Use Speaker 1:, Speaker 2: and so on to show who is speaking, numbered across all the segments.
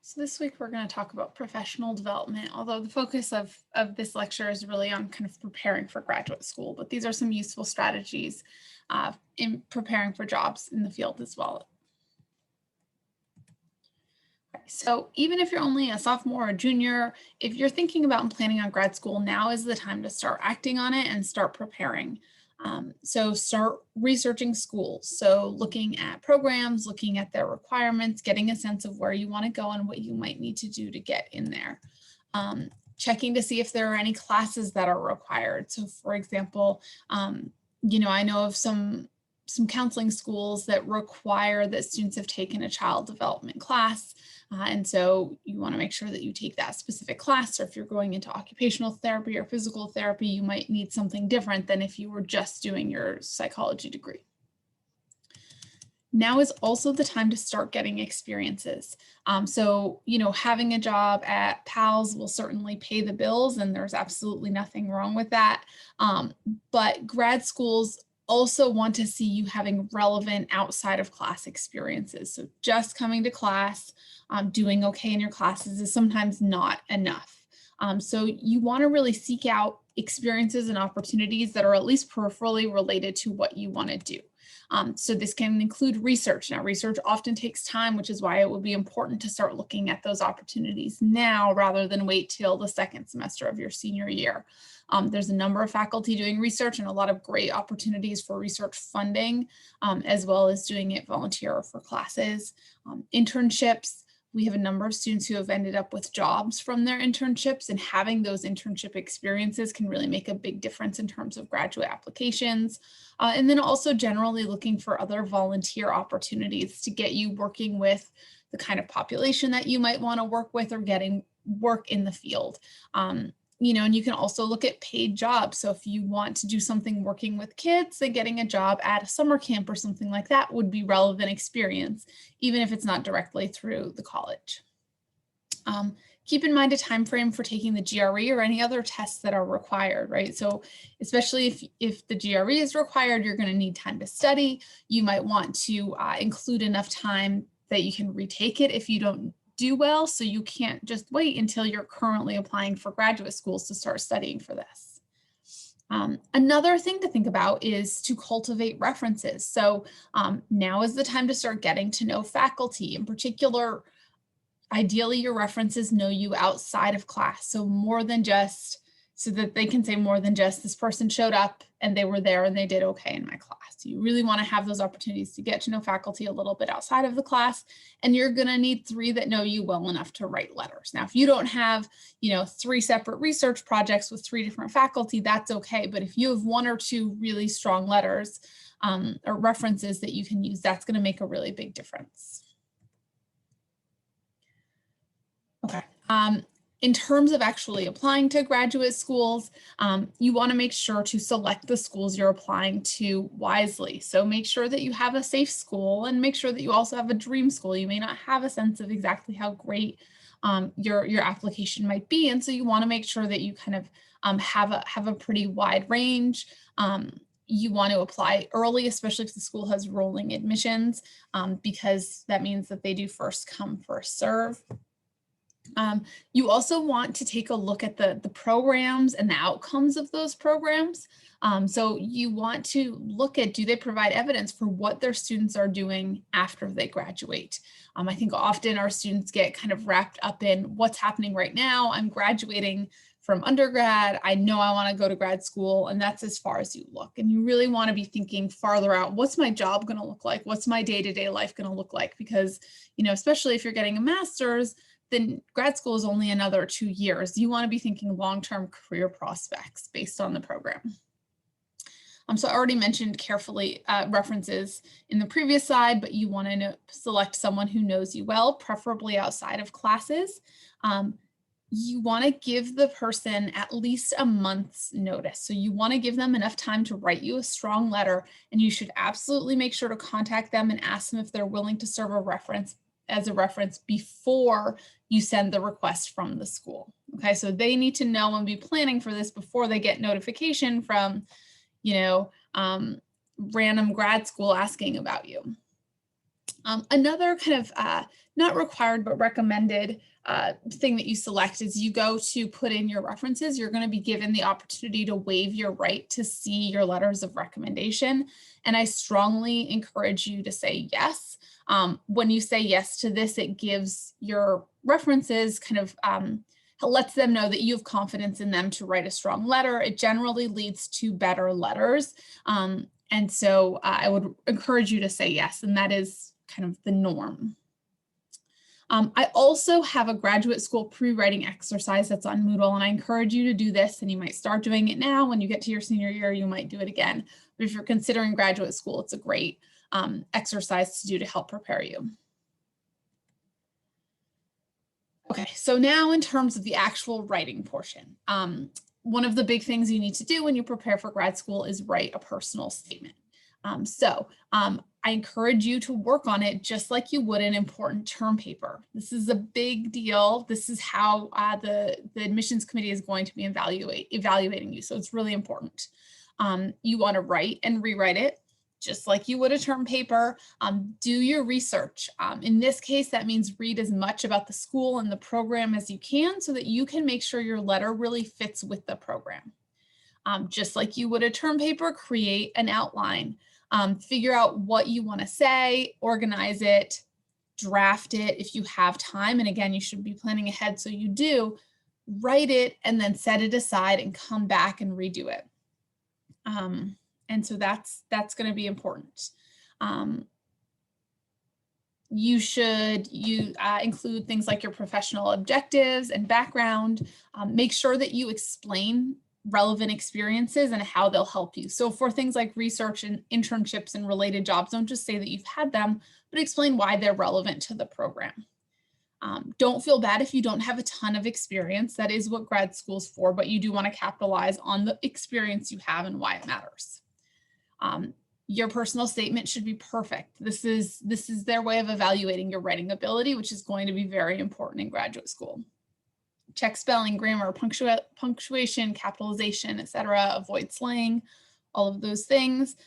Speaker 1: So this week we're going to talk about professional development, although the focus of this lecture is really on kind of preparing for graduate school, but these are some useful strategies in preparing for jobs in the field as well. So even if you're only a sophomore or junior, if you're thinking about and planning on grad school, now is the time to start acting on it and start preparing. So start researching schools. So looking at programs, looking at their requirements, getting a sense of where you want to go and what you might need to do to get in there. Checking to see if there are any classes that are required. So for example, I know of some counseling schools that require that students have taken a child development class. And so you want to make sure that you take that specific class, or if you're going into occupational therapy or physical therapy, you might need something different than if you were just doing your psychology degree. Now is also the time to start getting experiences. Having a job at PALS will certainly pay the bills, and there's absolutely nothing wrong with that. But grad schools also want to see you having relevant outside of class experiences. So just coming to class, doing okay in your classes is sometimes not enough. So you want to really seek out experiences and opportunities that are at least peripherally related to what you want to do. So this can include research. Now, research often takes time, which is why it would be important to start looking at those opportunities now rather than wait till the second semester of your senior year. There's a number of faculty doing research and a lot of great opportunities for research funding, as well as doing it volunteer for classes. Internships. We have a number of students who have ended up with jobs from their internships, and having those internship experiences can really make a big difference in terms of graduate applications. And then also generally looking for other volunteer opportunities to get you working with the kind of population that you might want to work with, or getting work in the field. And you can also look at paid jobs. So if you want to do something working with kids, then getting a job at a summer camp or something like that would be relevant experience, even if it's not directly through the college. Keep in mind a time frame for taking the GRE or any other tests that are required, right? So especially if the GRE is required, you're going to need time to study. You might want to include enough time that you can retake it if you don't do well, so you can't just wait until you're currently applying for graduate schools to start studying for this. Another thing to think about is to cultivate references. So now is the time to start getting to know faculty. In particular, ideally your references know you outside of class, so more than just, so that they can say more than just this person showed up and they were there and they did okay in my class. You really want to have those opportunities to get to know faculty a little bit outside of the class, and you're going to need 3 that know you well enough to write letters. Now, if you don't have, 3 separate research projects with 3 different faculty, that's okay. But if you have 1 or 2 really strong letters or references that you can use, that's going to make a really big difference. Okay. In terms of actually applying to graduate schools, you want to make sure to select the schools you're applying to wisely. So make sure that you have a safe school, and make sure that you also have a dream school. You may not have a sense of exactly how great your application might be, and so you want to make sure that you kind of have a pretty wide range. You want to apply early, especially if the school has rolling admissions, because that means that they do first come, first serve. You also want to take a look at the programs and the outcomes of those programs. So you want to look at, do they provide evidence for what their students are doing after they graduate? I think often our students get kind of wrapped up in what's happening right now. I'm graduating from undergrad. I know I want to go to grad school, and that's as far as you look. And you really want to be thinking farther out. What's my job going to look like? What's my day-to-day life going to look like? Because, especially if you're getting a master's, then grad school is only another 2 years. You want to be thinking long-term career prospects based on the program. So I already mentioned carefully references in the previous slide, but you want to select someone who knows you well, preferably outside of classes. You want to give the person at least a month's notice. So you want to give them enough time to write you a strong letter, and you should absolutely make sure to contact them and ask them if they're willing to serve as a reference before you send the request from the school. Okay, so they need to know and be planning for this before they get notification from, random grad school asking about you. Another kind of not required but recommended thing that you select is you go to put in your references. You're going to be given the opportunity to waive your right to see your letters of recommendation. And I strongly encourage you to say yes. When you say yes to this, it gives your references kind of lets them know that you have confidence in them to write a strong letter. It generally leads to better letters. And so I would encourage you to say yes, and that is kind of the norm. I also have a graduate school pre-writing exercise that's on Moodle, and I encourage you to do this, and you might start doing it now. When you get to your senior year, you might do it again. But if you're considering graduate school, it's a great exercise to do to help prepare you. Okay, so now in terms of the actual writing portion, one of the big things you need to do when you prepare for grad school is write a personal statement. I encourage you to work on it just like you would an important term paper. This is a big deal. This is how the admissions committee is going to be evaluating you. So it's really important. You want to write and rewrite it just like you would a term paper. Do your research. In this case, that means read as much about the school and the program as you can so that you can make sure your letter really fits with the program. Just like you would a term paper, create an outline. Figure out what you want to say, organize it, draft it if you have time. And again, you should be planning ahead so you do. Write it and then set it aside and come back and redo it. And so that's going to be important. You should include things like your professional objectives and background. Make sure that you explain relevant experiences and how they'll help you. So for things like research and internships and related jobs, don't just say that you've had them, but explain why they're relevant to the program. Don't feel bad if you don't have a ton of experience. That is what grad school's for, but you do want to capitalize on the experience you have and why it matters. Your personal statement should be perfect. This is their way of evaluating your writing ability, which is going to be very important in graduate school. Check spelling, grammar, punctuation, capitalization, etc. Avoid slang, all of those things.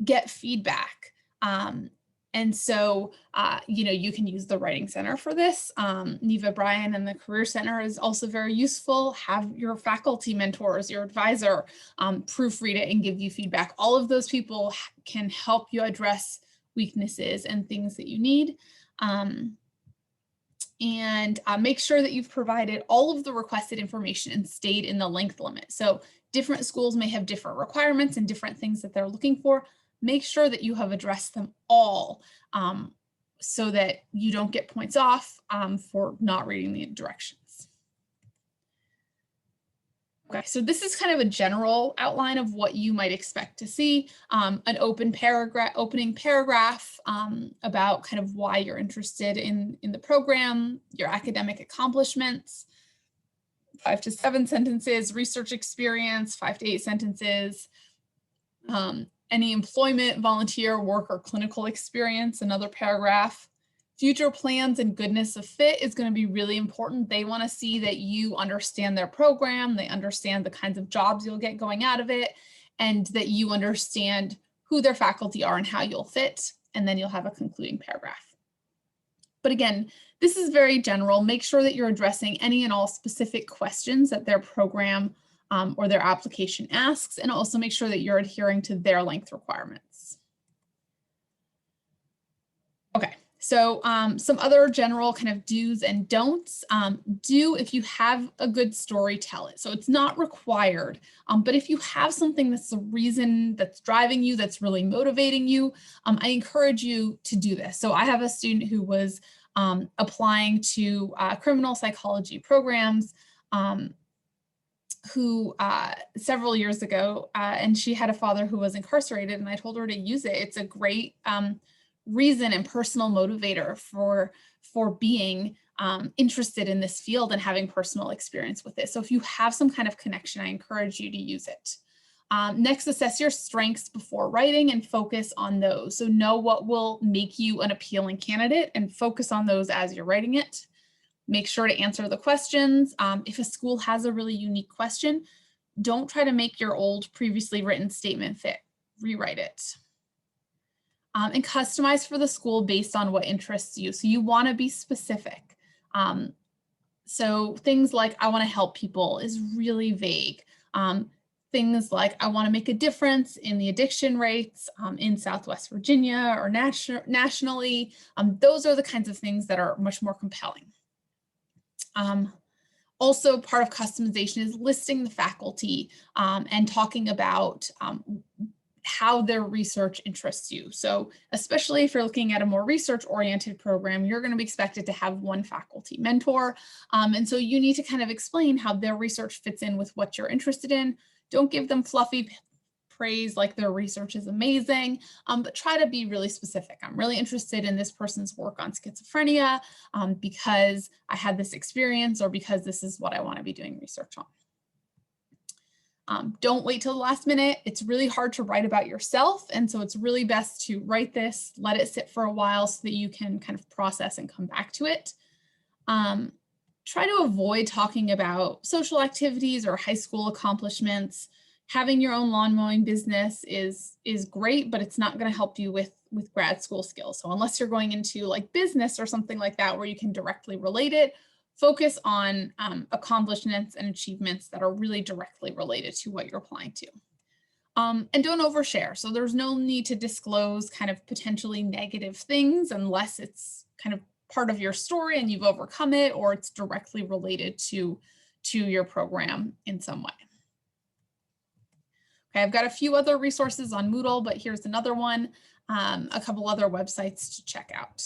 Speaker 1: Get feedback. And so, you can use the Writing Center for this. Neva Bryan and the Career Center is also very useful. Have your faculty mentors, your advisor, proofread it and give you feedback. All of those people can help you address weaknesses and things that you need. And make sure that you've provided all of the requested information and stayed in the length limit. So different schools may have different requirements and different things that they're looking for. Make sure that you have addressed them all so that you don't get points off for not reading the directions. Okay, so this is kind of a general outline of what you might expect to see. An opening paragraph about kind of why you're interested in the program, your academic accomplishments, 5 to 7 sentences, research experience, 5 to 8 sentences, any employment, volunteer, work, or clinical experience, another paragraph. Future plans and goodness of fit is going to be really important. They want to see that you understand their program, they understand the kinds of jobs you'll get going out of it, and that you understand who their faculty are and how you'll fit. And then you'll have a concluding paragraph. But again, this is very general. Make sure that you're addressing any and all specific questions that their program or their application asks, and also make sure that you're adhering to their length requirements. Okay. So some other general kind of do's and don'ts. Do, if you have a good story, tell it. So it's not required, but if you have something that's the reason that's driving you, that's really motivating you, I encourage you to do this. So I have a student who was applying to criminal psychology programs who several years ago, and she had a father who was incarcerated, and I told her to use it. It's a great reason and personal motivator for being interested in this field and having personal experience with it. So if you have some kind of connection, I encourage you to use it. Next, assess your strengths before writing and focus on those. So know what will make you an appealing candidate and focus on those as you're writing it. Make sure to answer the questions. If a school has a really unique question, don't try to make your old previously written statement fit. Rewrite it. and customize for the school based on what interests you. So you want to be specific. So things like I want to help people is really vague. Things like I want to make a difference in the addiction rates in Southwest Virginia or nationally. Those are the kinds of things that are much more compelling. Also, part of customization is listing the faculty and talking about how their research interests you. So especially if you're looking at a more research-oriented program, you're going to be expected to have one faculty mentor. And so you need to kind of explain how their research fits in with what you're interested in. Don't give them fluffy praise like their research is amazing, but try to be really specific. I'm really interested in this person's work on schizophrenia because I had this experience or because this is what I want to be doing research on. Don't wait till the last minute. It's really hard to write about yourself. And so it's really best to write this, let it sit for a while so that you can kind of process and come back to it. Try to avoid talking about social activities or high school accomplishments. Having your own lawn mowing business is great, but it's not going to help you with grad school skills. So unless you're going into like business or something like that where you can directly relate it, focus on accomplishments and achievements that are really directly related to what you're applying to. And don't overshare. So there's no need to disclose kind of potentially negative things unless it's kind of part of your story and you've overcome it or it's directly related to your program in some way. Okay, I've got a few other resources on Moodle, but here's another one, a couple other websites to check out.